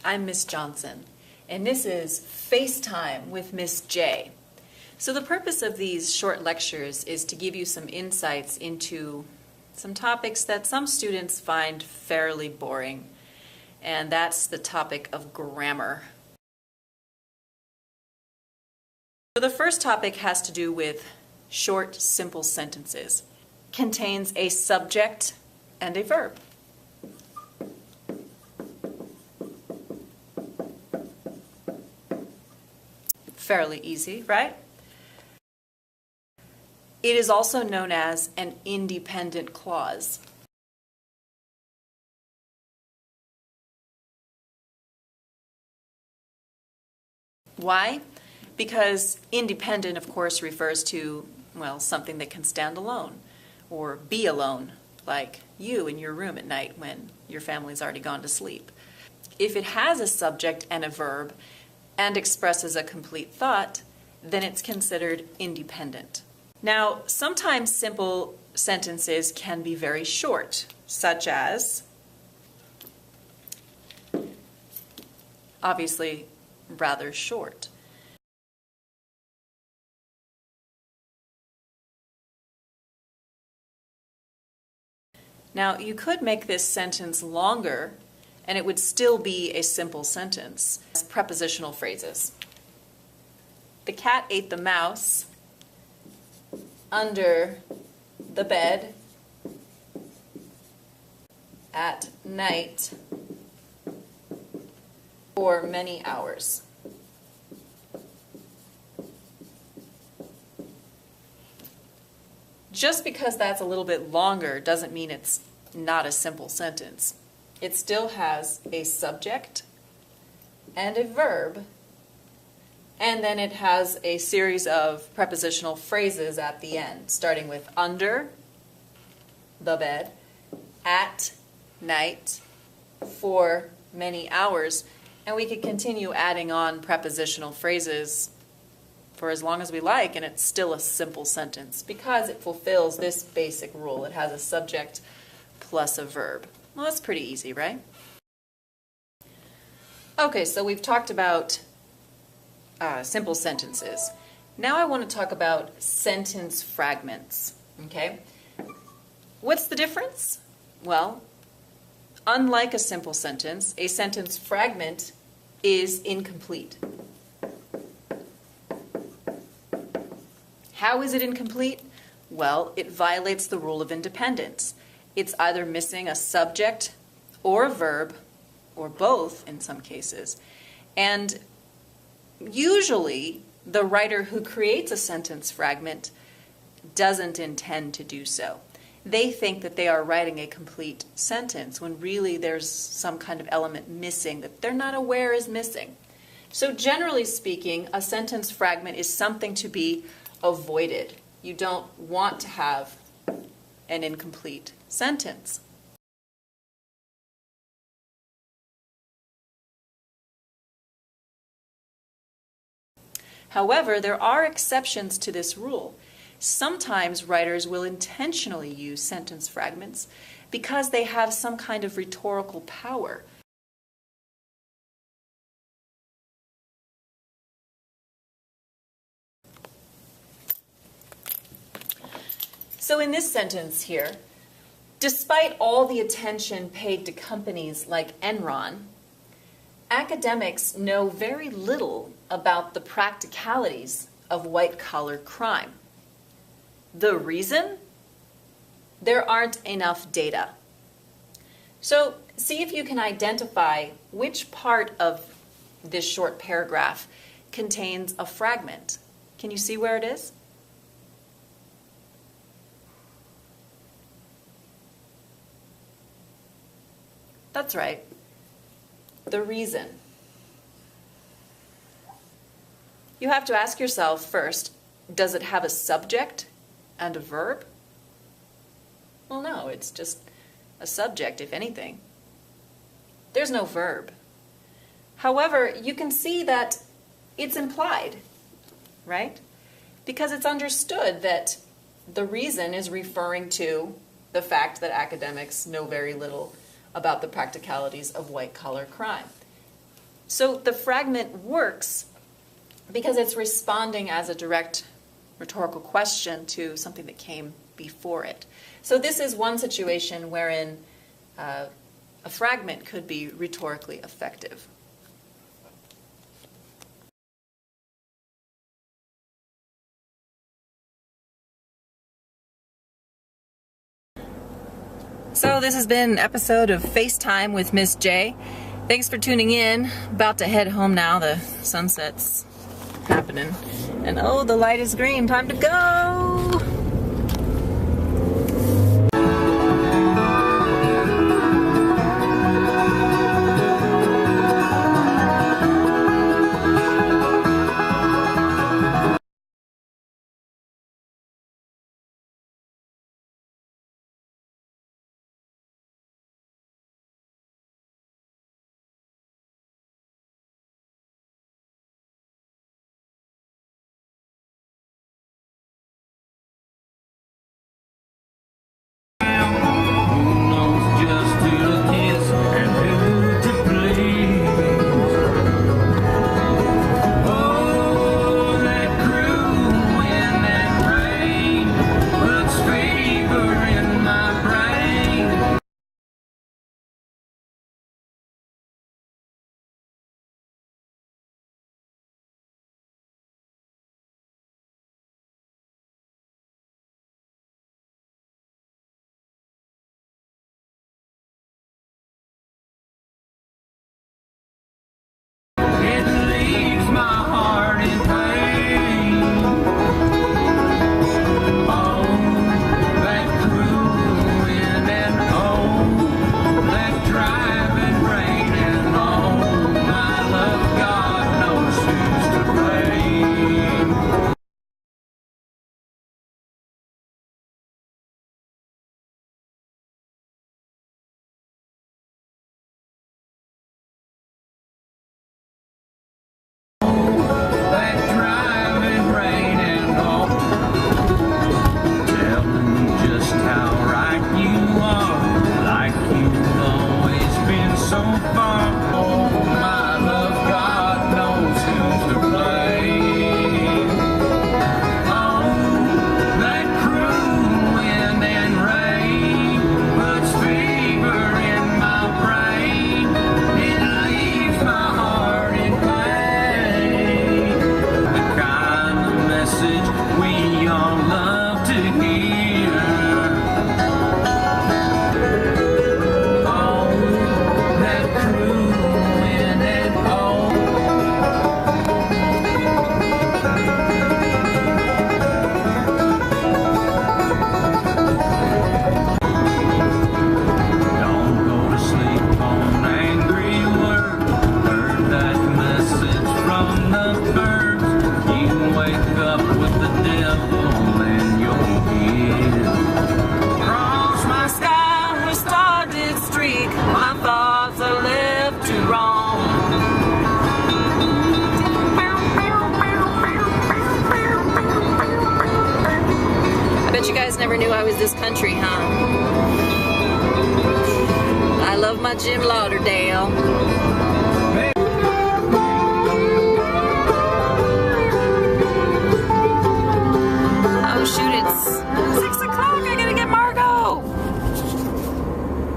I'm Miss Johnson, and this is Facetime with Miss J. So the purpose of these short lectures is to give you some insights into some topics that some students find fairly boring, and that's the topic of grammar. So the first topic has to do with short, simple sentences. Contains a subject and a verb. Fairly easy, right? It is also known as an independent clause. Why? Because independent, of course, refers to, well, something that can stand alone or be alone, like you in your room at night when your family's already gone to sleep. If it has a subject and a verb and expresses a complete thought, then it's considered independent. Now, sometimes simple sentences can be very short, such as, obviously, rather short. Now, you could make this sentence longer, and it would still be a simple sentence. It's prepositional phrases. The cat ate the mouse under the bed at night for many hours. Just because that's a little bit longer doesn't mean it's not a simple sentence. It still has a subject and a verb, and then it has a series of prepositional phrases at the end, starting with under the bed, at night, for many hours, and we could continue adding on prepositional phrases for as long as we like, and it's still a simple sentence because it fulfills this basic rule. It has a subject plus a verb. Well, that's pretty easy, right? Okay, so we've talked about simple sentences. Now I want to talk about sentence fragments, okay? What's the difference? Well, unlike a simple sentence, a sentence fragment is incomplete. How is it incomplete? Well, it violates the rule of independence. It's either missing a subject or a verb, or both in some cases. And usually, the writer who creates a sentence fragment doesn't intend to do so. They think that they are writing a complete sentence when really there's some kind of element missing that they're not aware is missing. So generally speaking, a sentence fragment is something to be avoided. You don't want to have an incomplete sentence. However, there are exceptions to this rule. Sometimes writers will intentionally use sentence fragments because they have some kind of rhetorical power. So in this sentence here, despite all the attention paid to companies like Enron, academics know very little about the practicalities of white-collar crime. The reason? There aren't enough data. So see if you can identify which part of this short paragraph contains a fragment. Can you see where it is? That's right. The reason. You have to ask yourself first, does it have a subject and a verb? Well, no, it's just a subject, if anything. There's no verb. However, you can see that it's implied, right? Because it's understood that the reason is referring to the fact that academics know very little about the practicalities of white-collar crime. So the fragment works because it's responding as a direct rhetorical question to something that came before it. So this is one situation wherein a fragment could be rhetorically effective. So this has been an episode of FaceTime with Miss J. Thanks for tuning in. About to head home now. The sunset's happening. And oh, the light is green. Time to go! Never knew I was this country, huh? I love my Jim Lauderdale. Oh shoot, it's 6 o'clock. I gotta get Margot.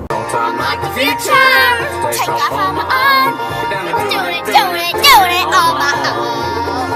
Talk like the future. Take off on my own. Do it on my own.